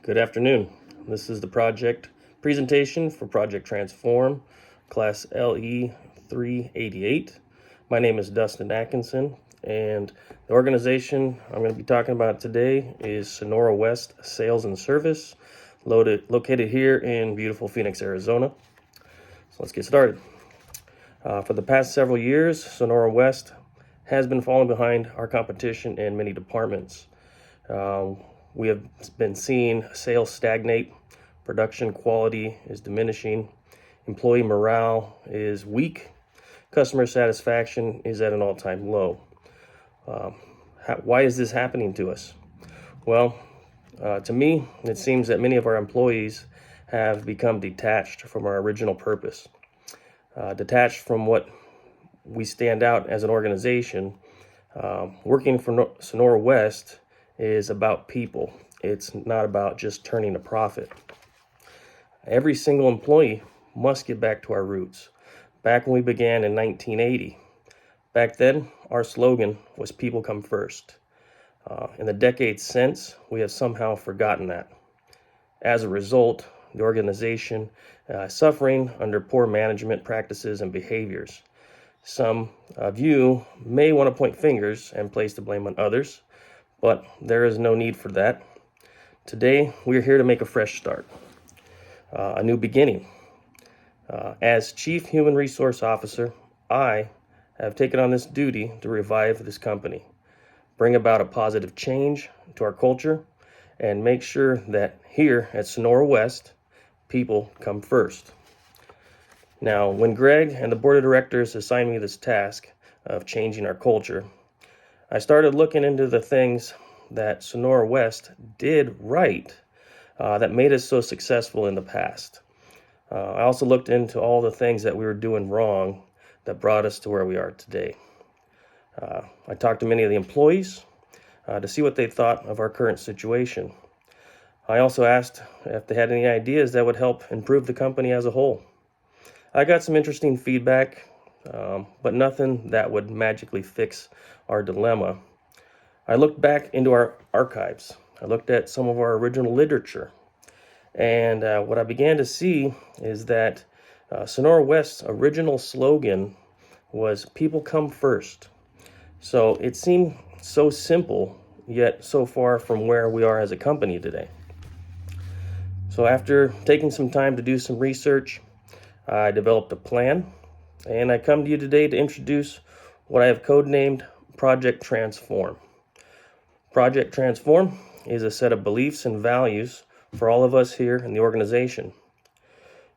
Good afternoon. This is the project presentation for Project Transform, Class LE 388. My name is Dustin Atkinson, and the organization I'm going to be talking about today is Sonora West Sales and Service, located here in beautiful Phoenix, Arizona. So let's get started. For the past several years, Sonora West has been falling behind our competition in many departments. We have been seeing sales stagnate, production quality is diminishing, employee morale is weak, customer satisfaction is at an all-time low. Why is this happening to us? Well, to me, it seems that many of our employees have become detached from our original purpose, detached from what we stand out as an organization. Working for Sonora West is about people. It's not about just turning a profit. Every single employee must get back to our roots. Back when we began in 1980, back then our slogan was people come first. In the decades since, we have somehow forgotten that. As a result, the organization is suffering under poor management practices and behaviors. Some of you may want to point fingers and place the blame on others, but there is no need for that. Today, we're here to make a fresh start, a new beginning. As Chief Human Resource Officer, I have taken on this duty to revive this company, bring about a positive change to our culture, and make sure that here at Sonora West, people come first. Now, when Greg and the board of directors assigned me this task of changing our culture, I started looking into the things that Sonora West did right that made us so successful in the past. I also looked into all the things that we were doing wrong that brought us to where we are today. I talked to many of the employees to see what they thought of our current situation. I also asked if they had any ideas that would help improve the company as a whole. I got some interesting feedback, but nothing that would magically fix our dilemma. I looked back into our archives. I looked at some of our original literature. And what I began to see is that Sonora West's original slogan was people come first. So it seemed so simple, yet so far from where we are as a company today. So after taking some time to do some research, I developed a plan, and I come to you today to introduce what I have codenamed Project Transform. Project Transform is a set of beliefs and values for all of us here in the organization.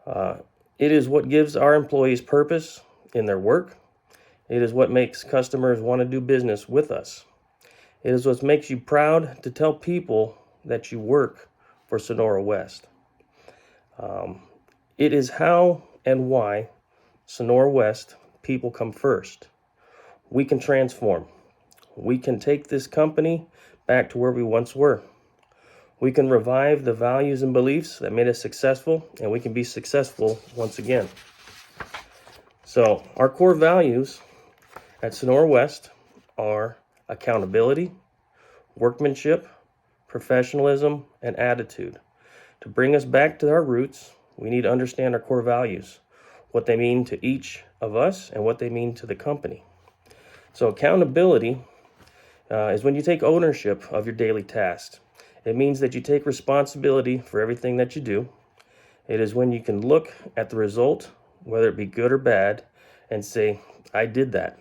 It is what gives our employees purpose in their work. It is what makes customers want to do business with us. It is what makes you proud to tell people that you work for Sonora West. It is how and why Sonora West people come first. We can transform. We can take this company back to where we once were. We can revive the values and beliefs that made us successful, and we can be successful once again. So our core values at Sonora West are accountability, workmanship, professionalism, and attitude. To bring us back to our roots, we need to understand our core values, what they mean to each of us and what they mean to the company. So accountability is when you take ownership of your daily tasks. It means that you take responsibility for everything that you do. It is when you can look at the result, whether it be good or bad, and say, I did that,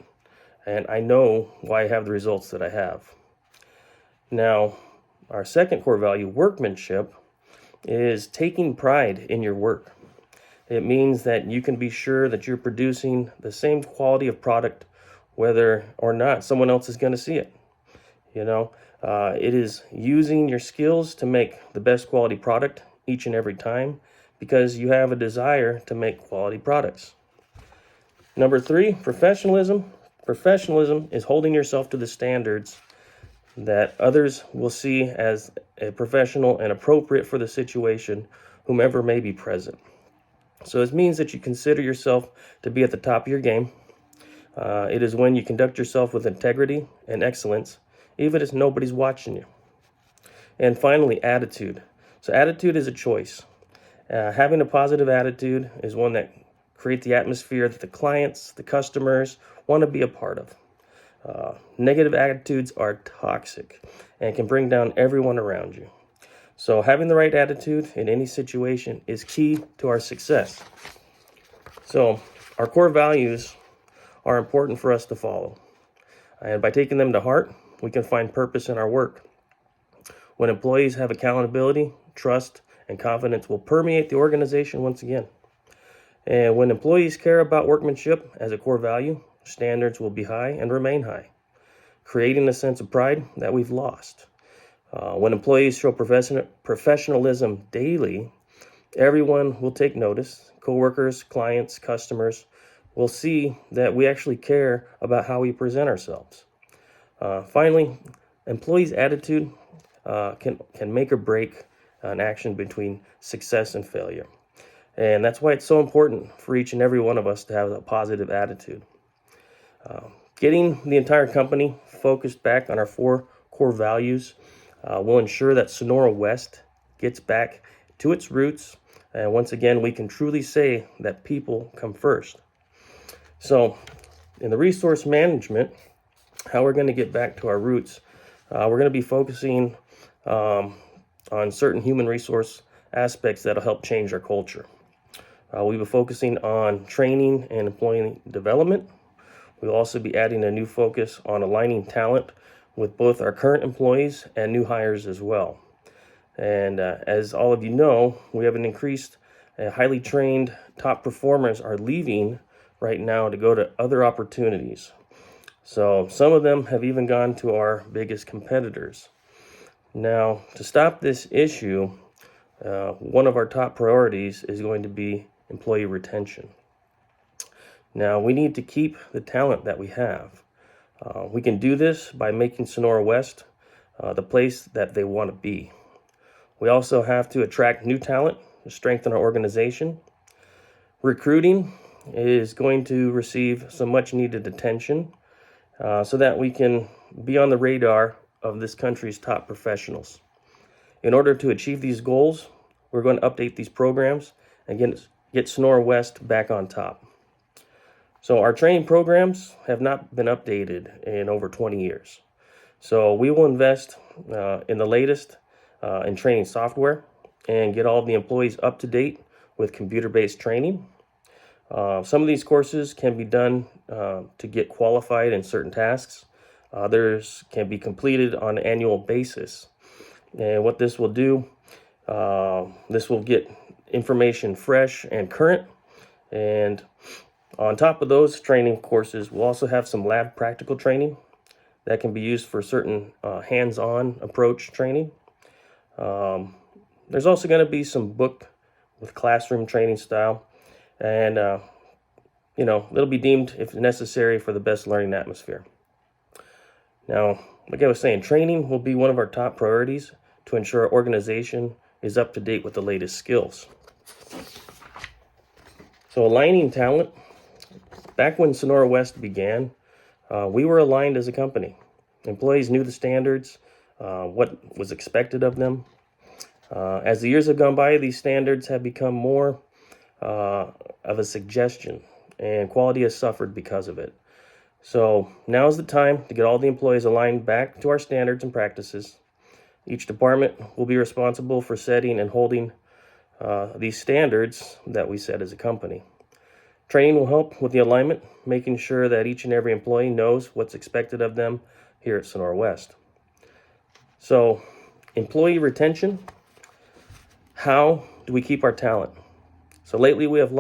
and I know why I have the results that I have. Now, our second core value, workmanship, is taking pride in your work. It means that you can be sure that you're producing the same quality of product whether or not someone else is going to see it. It is using your skills to make the best quality product each and every time because you have a desire to make quality products. Number 3, professionalism. Professionalism is holding yourself to the standards that others will see as a professional and appropriate for the situation, whomever may be present. So it means that you consider yourself to be at the top of your game. It is when you conduct yourself with integrity and excellence, even if nobody's watching you. And finally, attitude. So attitude is a choice. Having a positive attitude is one that creates the atmosphere that the clients, the customers want to be a part of. Negative attitudes are toxic and can bring down everyone around you. So having the right attitude in any situation is key to our success. So our core values are important for us to follow. And by taking them to heart, we can find purpose in our work. When employees have accountability, trust, and confidence will permeate the organization once again. And when employees care about workmanship as a core value, standards will be high and remain high, creating a sense of pride that we've lost. When employees show professionalism daily, everyone will take notice. Coworkers, clients, customers will see that we actually care about how we present ourselves. Finally, employees' attitude can make or break an action between success and failure. And that's why it's so important for each and every one of us to have a positive attitude. Getting the entire company focused back on our 4 core values will ensure that Sonora West gets back to its roots. And once again, we can truly say that people come first. So in the resource management, how we're going to get back to our roots, we're going to be focusing on certain human resource aspects that'll help change our culture. We'll be focusing on training and employee development. We'll also be adding a new focus on aligning talent with both our current employees and new hires as well. And as all of you know, we have an increased, highly trained top performers are leaving right now to go to other opportunities. So some of them have even gone to our biggest competitors. Now, to stop this issue, one of our top priorities is going to be employee retention. Now, we need to keep the talent that we have. We can do this by making Sonora West the place that they want to be. We also have to attract new talent to strengthen our organization. Recruiting is going to receive some much needed attention so that we can be on the radar of this country's top professionals. In order to achieve these goals, we're going to update these programs and get Sonora West back on top. So our training programs have not been updated in over 20 years. So we will invest in the latest in training software and get all of the employees up to date with computer-based training. Some of these courses can be done to get qualified in certain tasks. Others can be completed on an annual basis. And what this will do, this will get information fresh and current. And on top of those training courses, we'll also have some lab practical training that can be used for certain hands-on approach training. There's also going to be some book with classroom training style. And, it'll be deemed, if necessary, for the best learning atmosphere. Now, like I was saying, training will be one of our top priorities to ensure our organization is up to date with the latest skills. So aligning talent, back when Sonora West began, we were aligned as a company. Employees knew the standards, what was expected of them. As the years have gone by, these standards have become more of a suggestion, and quality has suffered because of it. So now is the time to get all the employees aligned back to our standards and practices. Each department will be responsible for setting and holding these standards that we set as a company. Training will help with the alignment, making sure that each and every employee knows what's expected of them here at Sonora West. So, employee retention, how do we keep our talent? So lately we have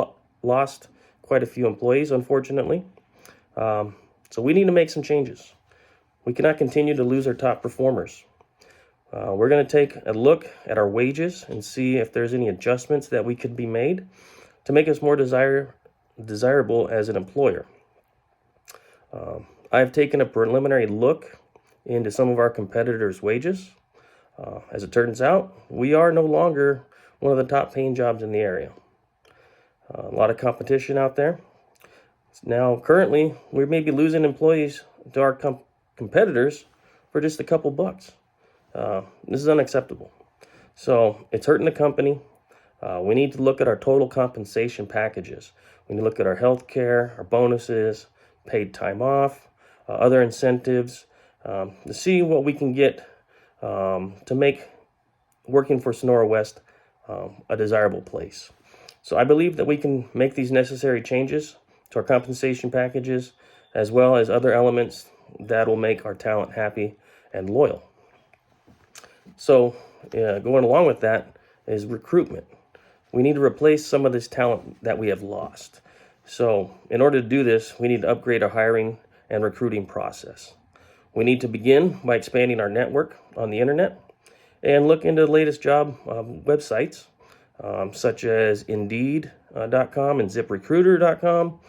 lost quite a few employees, unfortunately. So we need to make some changes. We cannot continue to lose our top performers. We're going to take a look at our wages and see if there's any adjustments that we could be made to make us more desirable as an employer. I've taken a preliminary look into some of our competitors' wages. As it turns out, we are no longer one of the top paying jobs in the area. A lot of competition out there. Now, currently, we may be losing employees to our competitors for just a couple bucks. This is unacceptable. So it's hurting the company. We need to look at our total compensation packages. We need to look at our health care, our bonuses, paid time off, other incentives, to see what we can get to make working for Sonora West a desirable place. So I believe that we can make these necessary changes to our compensation packages, as well as other elements that will make our talent happy and loyal. So going along with that is recruitment. We need to replace some of this talent that we have lost. So in order to do this, we need to upgrade our hiring and recruiting process. We need to begin by expanding our network on the internet and look into the latest job websites, such as Indeed.com and ZipRecruiter.com.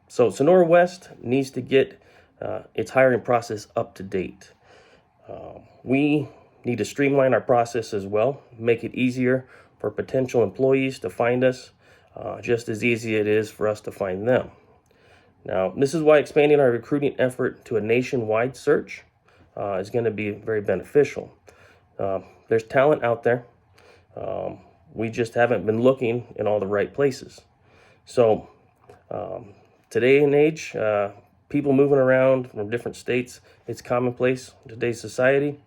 So Sonora West needs to get its hiring process up to date. We need to streamline our process as well, make it easier for potential employees to find us, just as easy it is for us to find them. Now, this is why expanding our recruiting effort to a nationwide search is going to be very beneficial. There's talent out there. We just haven't been looking in all the right places. So today and age, people moving around from different states, it's commonplace in today's society.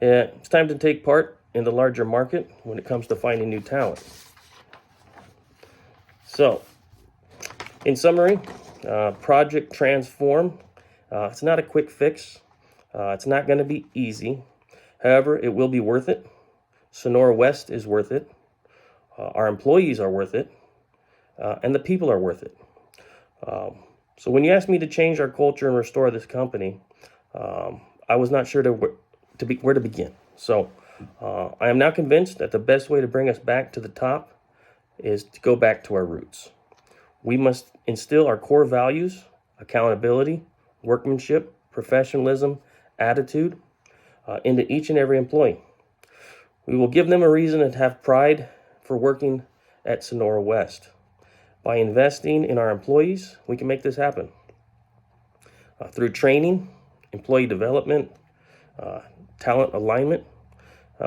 It's time to take part in the larger market when it comes to finding new talent. So, in summary, Project Transform, it's not a quick fix. It's not going to be easy. However, it will be worth it. Sonora West is worth it. Our employees are worth it. And the people are worth it. So when you asked me to change our culture and restore this company, I was not sure where to begin. So I am now convinced that the best way to bring us back to the top is to go back to our roots. We must instill our core values: accountability, workmanship, professionalism, attitude, into each and every employee. We will give them a reason to have pride for working at Sonora West. By investing in our employees, we can make this happen. Through training, employee development, talent alignment,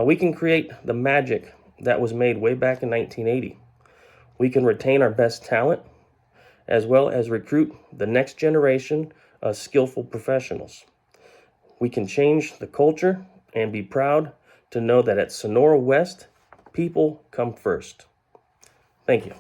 we can create the magic that was made way back in 1980. We can retain our best talent, as well as recruit the next generation of skillful professionals. We can change the culture and be proud to know that at Sonora West, people come first. Thank you.